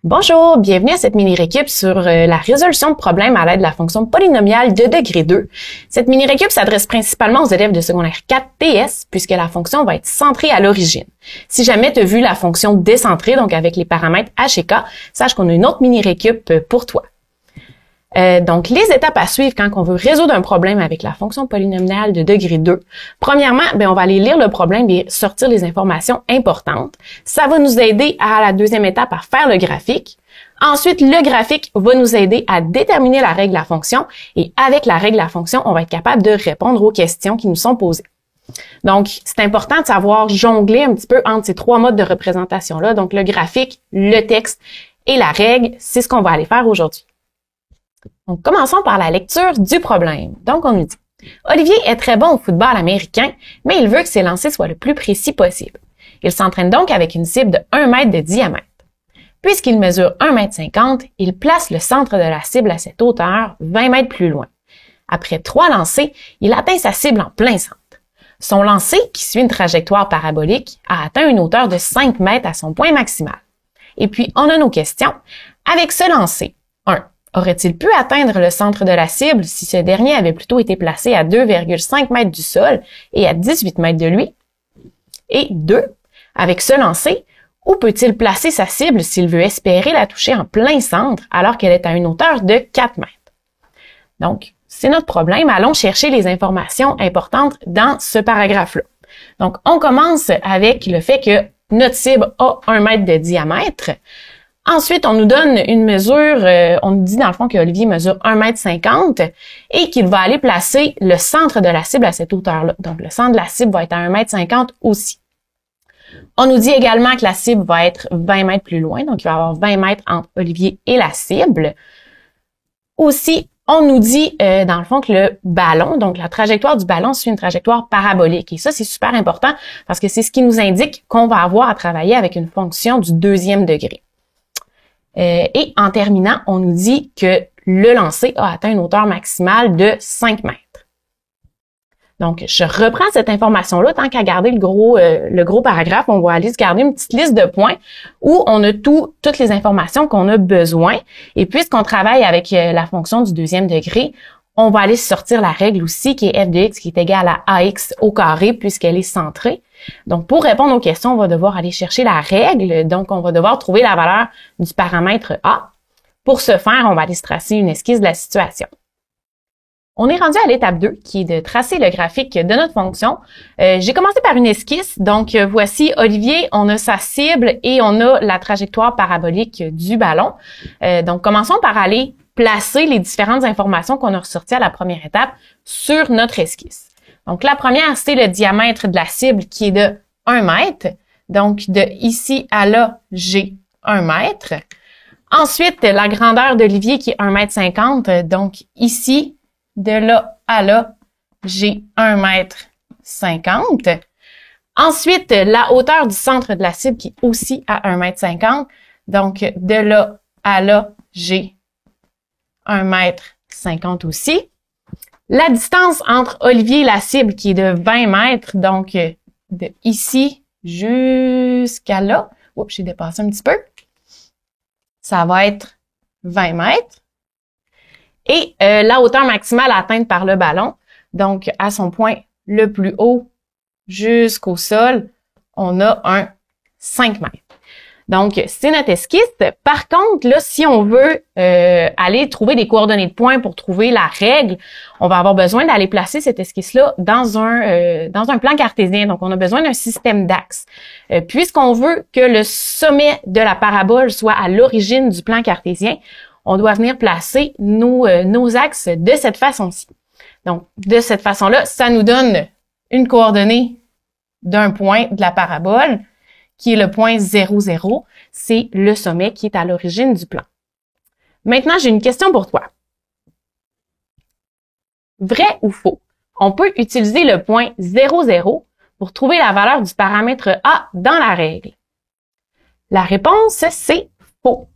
Bonjour, bienvenue à cette mini-récup sur la résolution de problèmes à l'aide de la fonction polynomiale de degré 2. Cette mini-récup s'adresse principalement aux élèves de secondaire 4 TS puisque la fonction va être centrée à l'origine. Si jamais tu as vu la fonction décentrée, donc avec les paramètres H et K, sache qu'on a une autre mini-récup pour toi. Donc, les étapes à suivre quand on veut résoudre un problème avec la fonction polynomiale de degré 2. Premièrement, on va aller lire le problème et sortir les informations importantes. Ça va nous aider à la deuxième étape à faire le graphique. Ensuite, le graphique va nous aider à déterminer la règle de la fonction et avec la règle de la fonction, on va être capable de répondre aux questions qui nous sont posées. Donc, c'est important de savoir jongler un petit peu entre ces trois modes de représentation-là. Donc, le graphique, le texte et la règle, c'est ce qu'on va aller faire aujourd'hui. Donc, commençons par la lecture du problème. Donc, on nous dit « Olivier est très bon au football américain, mais il veut que ses lancers soient le plus précis possible. Il s'entraîne donc avec une cible de 1 mètre de diamètre. Puisqu'il mesure 1,50 m, il place le centre de la cible à cette hauteur 20 mètres plus loin. Après 3 lancers, il atteint sa cible en plein centre. Son lancer, qui suit une trajectoire parabolique, a atteint une hauteur de 5 mètres à son point maximal. Et puis, on a nos questions. Avec ce lancer, 1. Aurait-il pu atteindre le centre de la cible si ce dernier avait plutôt été placé à 2,5 mètres du sol et à 18 mètres de lui? Et 2. Avec ce lancer, où peut-il placer sa cible s'il veut espérer la toucher en plein centre alors qu'elle est à une hauteur de 4 mètres? Donc, c'est notre problème. Allons chercher les informations importantes dans ce paragraphe-là. Donc, on commence avec le fait que notre cible a 1 mètre de diamètre. Ensuite, on nous donne une mesure, on nous dit dans le fond qu'Olivier mesure 1,50 m et qu'il va aller placer le centre de la cible à cette hauteur-là. Donc, le centre de la cible va être à 1,50 m aussi. On nous dit également que la cible va être 20 mètres plus loin, donc il va y avoir 20 mètres entre Olivier et la cible. Aussi, on nous dit dans le fond que le ballon, donc la trajectoire du ballon suit une trajectoire parabolique. Et ça, c'est super important parce que c'est ce qui nous indique qu'on va avoir à travailler avec une fonction du deuxième degré. Et en terminant, on nous dit que le lancer a atteint une hauteur maximale de 5 mètres. Donc, je reprends cette information-là. Tant qu'à garder le gros paragraphe, on va aller se garder une petite liste de points où on a toutes les informations qu'on a besoin. Et puisqu'on travaille avec la fonction du deuxième degré, on va aller sortir la règle aussi qui est f de x qui est égale à ax au carré puisqu'elle est centrée. Donc, pour répondre aux questions, on va devoir aller chercher la règle. Donc, on va devoir trouver la valeur du paramètre A. Pour ce faire, on va aller se tracer une esquisse de la situation. On est rendu à l'étape 2, qui est de tracer le graphique de notre fonction. J'ai commencé par une esquisse. Donc, voici Olivier, on a sa cible et on a la trajectoire parabolique du ballon. Donc, commençons par aller placer les différentes informations qu'on a ressorties à la première étape sur notre esquisse. Donc, la première, c'est le diamètre de la cible qui est de 1 mètre. Donc, de ici à là, j'ai 1 mètre. Ensuite, la grandeur d'Olivier qui est 1,50 m. Donc, ici, de là à là, j'ai 1,50 m. Ensuite, la hauteur du centre de la cible qui est aussi à 1,50 m. Donc, de là à là, j'ai 1,50 m aussi. La distance entre Olivier et la cible qui est de 20 mètres, donc de ici jusqu'à là. Oups, j'ai dépassé un petit peu. Ça va être 20 mètres. Et la hauteur maximale atteinte par le ballon, donc à son point le plus haut jusqu'au sol, on a un 5 mètres. Donc, c'est notre esquisse. Par contre, là, si on veut aller trouver des coordonnées de points pour trouver la règle, on va avoir besoin d'aller placer cette esquisse-là dans un plan cartésien. Donc, on a besoin d'un système d'axes. Puisqu'on veut que le sommet de la parabole soit à l'origine du plan cartésien, on doit venir placer nos axes de cette façon-ci. Donc, de cette façon-là, ça nous donne une coordonnée d'un point de la parabole, qui est le point 0, 0. C'est le sommet qui est à l'origine du plan. Maintenant, j'ai une question pour toi. Vrai ou faux? On peut utiliser le point 0, 0 pour trouver la valeur du paramètre A dans la règle. La réponse, c'est faux.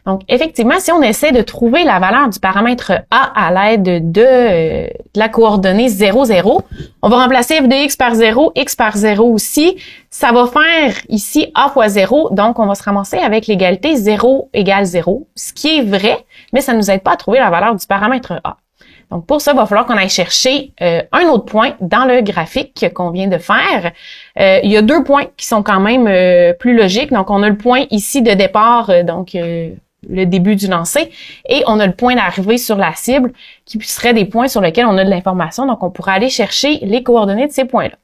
Donc, effectivement, si on essaie de trouver la valeur du paramètre A à l'aide de la coordonnée 0, 0, on va remplacer f de x par 0, x par 0 aussi. Ça va faire ici A fois 0, donc on va se ramasser avec l'égalité 0 égale 0, ce qui est vrai, mais ça ne nous aide pas à trouver la valeur du paramètre A. Donc, pour ça, il va falloir qu'on aille chercher un autre point dans le graphique qu'on vient de faire. Il y a deux points qui sont quand même plus logiques. Donc, on a le point ici de départ, le début du lancer, et on a le point d'arrivée sur la cible, qui seraient des points sur lesquels on a de l'information. Donc, on pourra aller chercher les coordonnées de ces points-là.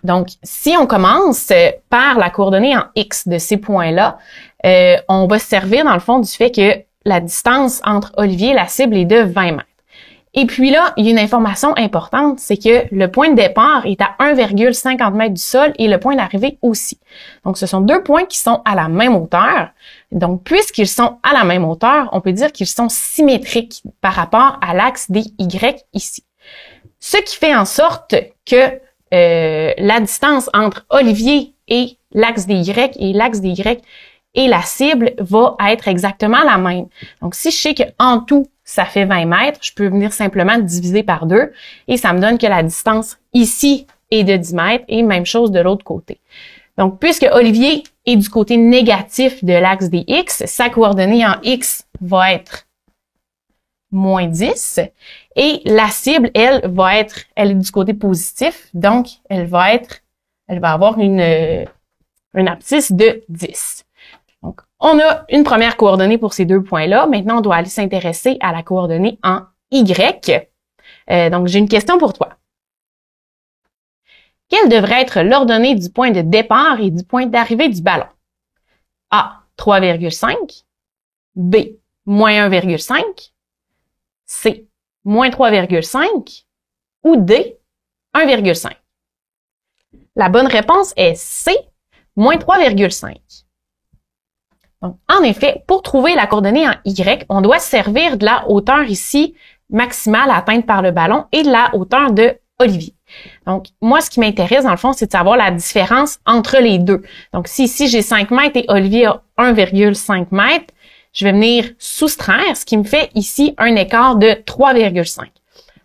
Donc, si on commence par la coordonnée en X de ces points-là, on va se servir, dans le fond, du fait que la distance entre Olivier et la cible est de 20 mètres. Et puis là, il y a une information importante, c'est que le point de départ est à 1,50 mètres du sol et le point d'arrivée aussi. Donc, ce sont deux points qui sont à la même hauteur. Donc, puisqu'ils sont à la même hauteur, on peut dire qu'ils sont symétriques par rapport à l'axe des Y ici. Ce qui fait en sorte que la distance entre Olivier et l'axe des Y et l'axe des Y et la cible va être exactement la même. Donc, si je sais qu'en tout, ça fait 20 mètres, je peux venir simplement diviser par 2 et ça me donne que la distance ici est de 10 mètres et même chose de l'autre côté. Donc, puisque Olivier est du côté négatif de l'axe des X, sa coordonnée en X va être moins 10 et la cible, elle est du côté positif, donc elle va avoir une abscisse de 10. Donc, on a une première coordonnée pour ces deux points-là. Maintenant, on doit aller s'intéresser à la coordonnée en Y. Donc, j'ai une question pour toi. Quelle devrait être l'ordonnée du point de départ et du point d'arrivée du ballon? A, 3,5. B, moins 1,5. C, moins 3,5. Ou D, 1,5. La bonne réponse est C, moins 3,5. Donc, en effet, pour trouver la coordonnée en Y, on doit se servir de la hauteur ici maximale atteinte par le ballon et de la hauteur de Olivier. Donc, moi, ce qui m'intéresse, dans le fond, c'est de savoir la différence entre les deux. Donc, si ici, j'ai 5 mètres et Olivier a 1,5 mètres, je vais venir soustraire, ce qui me fait ici un écart de 3,5.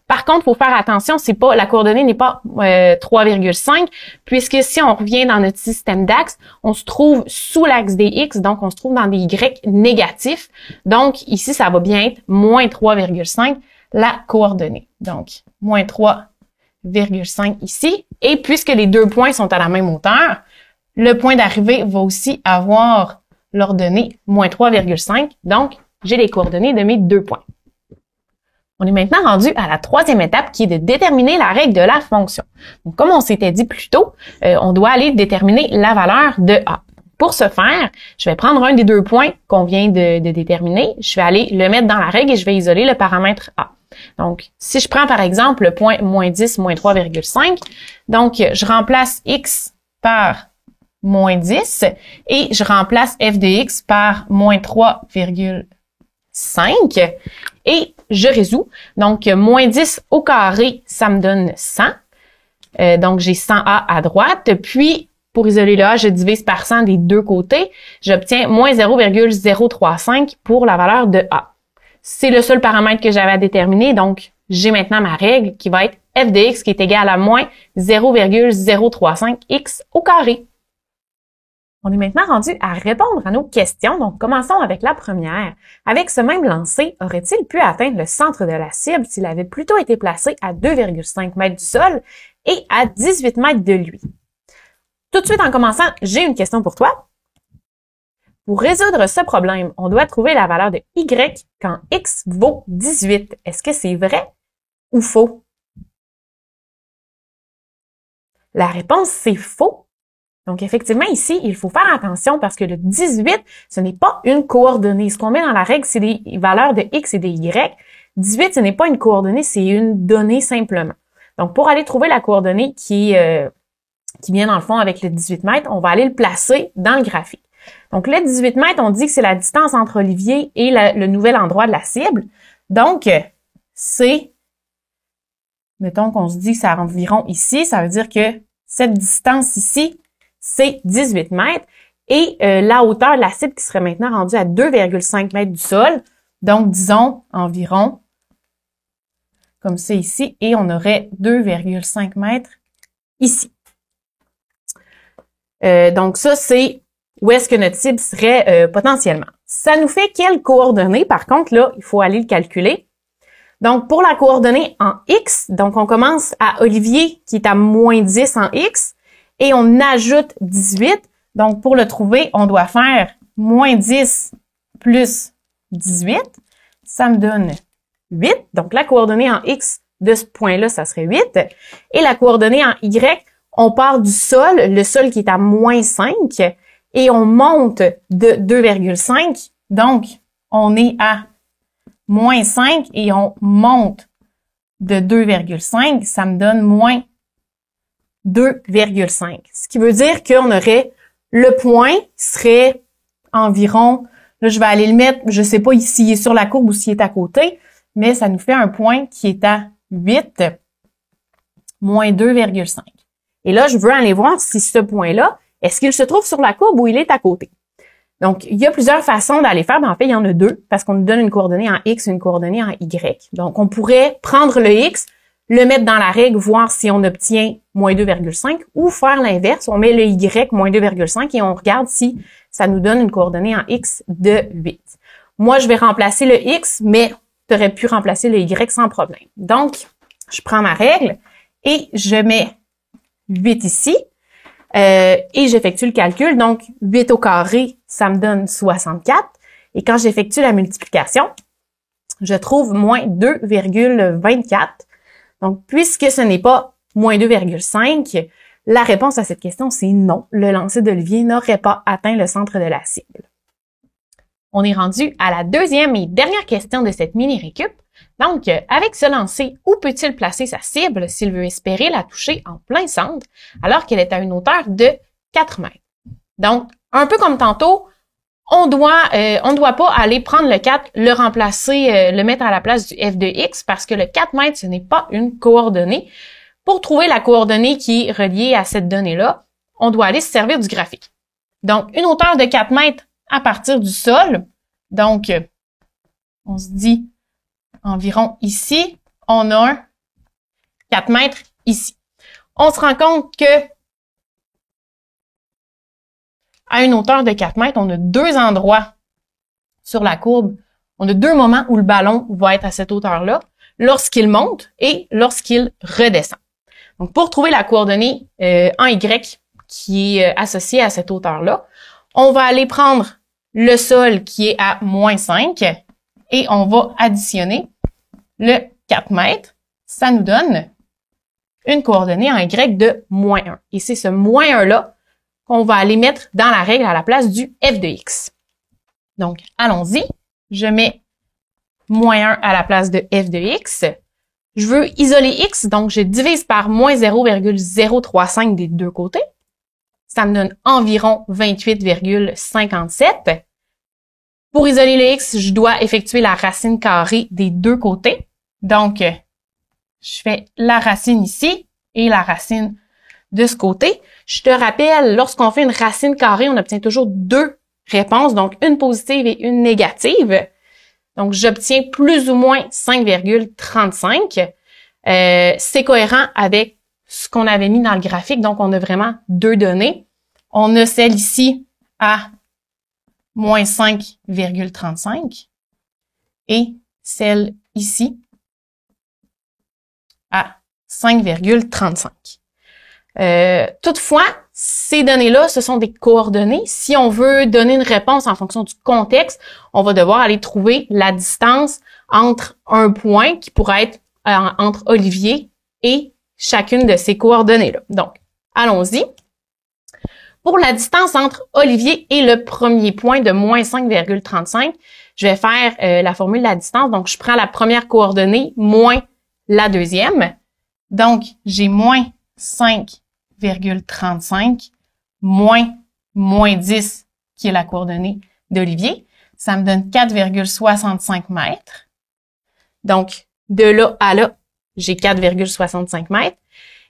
Par contre, il faut faire attention, la coordonnée n'est pas 3,5, puisque si on revient dans notre système d'axes, on se trouve sous l'axe des X, donc on se trouve dans des Y négatifs. Donc, ici, ça va bien être moins 3,5, la coordonnée. Donc, moins 3,5 ici. Et puisque les deux points sont à la même hauteur, le point d'arrivée va aussi avoir l'ordonnée moins 3,5. Donc, j'ai les coordonnées de mes deux points. On est maintenant rendu à la troisième étape qui est de déterminer la règle de la fonction. Donc, comme on s'était dit plus tôt, on doit aller déterminer la valeur de A. Pour ce faire, je vais prendre un des deux points qu'on vient de déterminer, je vais aller le mettre dans la règle et je vais isoler le paramètre A. Donc, si je prends par exemple le point moins 10, moins 3,5, donc je remplace X par moins 10 et je remplace f de x par moins 3,5 et je résous. Donc, moins 10 au carré, ça me donne 100. Donc, j'ai 100A à droite. Puis, pour isoler le A, je divise par 100 des deux côtés. J'obtiens moins 0,035 pour la valeur de A. C'est le seul paramètre que j'avais à déterminer. Donc, j'ai maintenant ma règle qui va être f de x qui est égale à moins 0,035x au carré. On est maintenant rendu à répondre à nos questions. Donc, commençons avec la première. Avec ce même lancer, aurait-il pu atteindre le centre de la cible s'il avait plutôt été placé à 2,5 mètres du sol et à 18 mètres de lui? Tout de suite, en commençant, j'ai une question pour toi. Pour résoudre ce problème, on doit trouver la valeur de y quand x vaut 18. Est-ce que c'est vrai ou faux? La réponse, c'est faux. Donc, effectivement, ici, il faut faire attention parce que le 18, ce n'est pas une coordonnée. Ce qu'on met dans la règle, c'est des valeurs de x et de y. 18, ce n'est pas une coordonnée, c'est une donnée simplement. Donc, pour aller trouver la coordonnée qui vient dans le fond avec le 18 mètres, on va aller le placer dans le graphique. Donc, le 18 mètres, on dit que c'est la distance entre Olivier et le nouvel endroit de la cible. Donc, c'est, mettons qu'on se dit que c'est environ ici, ça veut dire que cette distance ici, c'est 18 mètres. et la hauteur de la cible qui serait maintenant rendue à 2,5 mètres du sol. Donc, disons environ comme ça ici, et on aurait 2,5 mètres ici. Donc, ça, c'est où est-ce que notre cible serait potentiellement. Ça nous fait quelles coordonnées? Par contre, là, il faut aller le calculer. Donc, pour la coordonnée en X, donc on commence à Olivier qui est à moins 10 en X et on ajoute 18. Donc, pour le trouver, on doit faire moins 10 plus 18. Ça me donne 8. Donc, la coordonnée en X de ce point-là, ça serait 8. Et la coordonnée en Y, on part du sol, le sol qui est à moins 5, et on monte de 2,5. Donc, on est à moins 5 et on monte de 2,5. Ça me donne moins 2,5. Ce qui veut dire qu'on aurait le point serait environ, là, je vais aller le mettre, je sais pas s'il est sur la courbe ou s'il est à côté, mais ça nous fait un point qui est à 8 moins 2,5. Et là, je veux aller voir si ce point-là, est-ce qu'il se trouve sur la courbe ou il est à côté? Donc, il y a plusieurs façons d'aller faire. En fait, il y en a deux, parce qu'on nous donne une coordonnée en X et une coordonnée en Y. Donc, on pourrait prendre le X, le mettre dans la règle, voir si on obtient moins 2,5, ou faire l'inverse, on met le Y moins 2,5 et on regarde si ça nous donne une coordonnée en X de 8. Moi, je vais remplacer le X, mais tu aurais pu remplacer le Y sans problème. Donc, je prends ma règle et je mets 8 ici. Et j'effectue le calcul. Donc, 8 au carré, ça me donne 64. Et quand j'effectue la multiplication, je trouve moins 2,24. Donc, puisque ce n'est pas moins 2,5, la réponse à cette question, c'est non. Le lancer d'Olivier n'aurait pas atteint le centre de la cible. On est rendu à la deuxième et dernière question de cette mini-récup. Donc, avec ce lancer, où peut-il placer sa cible s'il veut espérer la toucher en plein centre alors qu'elle est à une hauteur de 4 mètres? Donc, un peu comme tantôt, on ne doit pas aller prendre le 4, le remplacer, le mettre à la place du f de x parce que le 4 mètres, ce n'est pas une coordonnée. Pour trouver la coordonnée qui est reliée à cette donnée-là, on doit aller se servir du graphique. Donc, une hauteur de 4 mètres à partir du sol. Donc, on se dit environ ici, on a un 4 mètres ici. On se rend compte que à une hauteur de 4 mètres, on a deux endroits sur la courbe. On a deux moments où le ballon va être à cette hauteur-là, lorsqu'il monte et lorsqu'il redescend. Donc, pour trouver la coordonnée en Y qui est associée à cette hauteur-là, on va aller prendre le sol qui est à moins 5 et on va additionner le 4 mètres. Ça nous donne une coordonnée en Y de moins 1. Et c'est ce moins 1-là qu'on va aller mettre dans la règle à la place du f de x. Donc, allons-y. Je mets moins 1 à la place de f de x. Je veux isoler x, donc je divise par moins 0,035 des deux côtés. Ça me donne environ 28,57. Pour isoler le x, je dois effectuer la racine carrée des deux côtés. Donc, je fais la racine ici et la racine de ce côté. Je te rappelle, lorsqu'on fait une racine carrée, on obtient toujours deux réponses, donc une positive et une négative. Donc, j'obtiens plus ou moins 5,35. C'est cohérent avec ce qu'on avait mis dans le graphique. Donc, on a vraiment deux données. On a celle ici à moins 5,35 et celle ici à 5,35. Toutefois, ces données-là, ce sont des coordonnées. Si on veut donner une réponse en fonction du contexte, on va devoir aller trouver la distance entre un point qui pourrait être entre Olivier et chacune de ces coordonnées-là. Donc, allons-y. Pour la distance entre Olivier et le premier point de moins 5,35, je vais faire la formule de la distance. Donc, je prends la première coordonnée moins la deuxième. Donc, j'ai moins 5,35 moins 10, qui est la coordonnée d'Olivier. Ça me donne 4,65 mètres. Donc, de là à là, j'ai 4,65 mètres.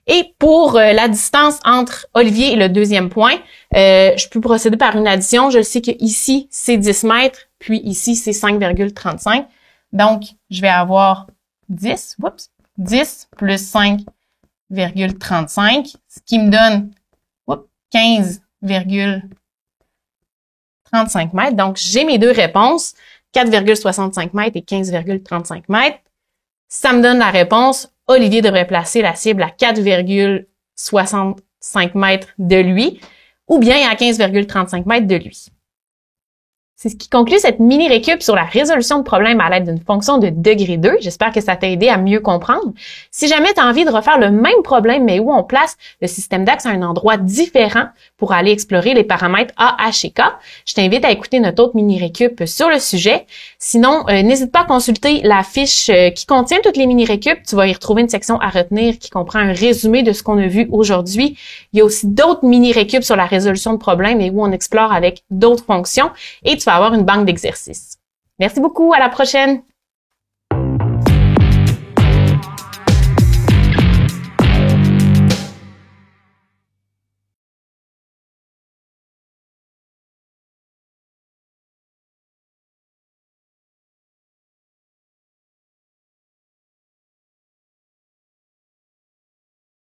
Et pour la distance entre Olivier et le deuxième point, je peux procéder par une addition. Je sais que ici, c'est 10 mètres, puis ici, c'est 5,35. Donc, je vais avoir 10 plus 5,35, ce qui me donne 15,35 mètres. Donc, j'ai mes deux réponses, 4,65 mètres et 15,35 mètres. Ça me donne la réponse. Olivier devrait placer la cible à 4,65 mètres de lui ou bien à 15,35 mètres de lui. C'est ce qui conclut cette mini-récup sur la résolution de problèmes à l'aide d'une fonction de degré 2. J'espère que ça t'a aidé à mieux comprendre. Si jamais tu as envie de refaire le même problème, mais où on place le système d'axe à un endroit différent pour aller explorer les paramètres A, H et K, je t'invite à écouter notre autre mini-récup sur le sujet. Sinon, n'hésite pas à consulter la fiche qui contient toutes les mini-récup. Tu vas y retrouver une section à retenir qui comprend un résumé de ce qu'on a vu aujourd'hui. Il y a aussi d'autres mini-récup sur la résolution de problèmes et où on explore avec d'autres fonctions et tu vas avoir une banque d'exercices. Merci beaucoup, à la prochaine!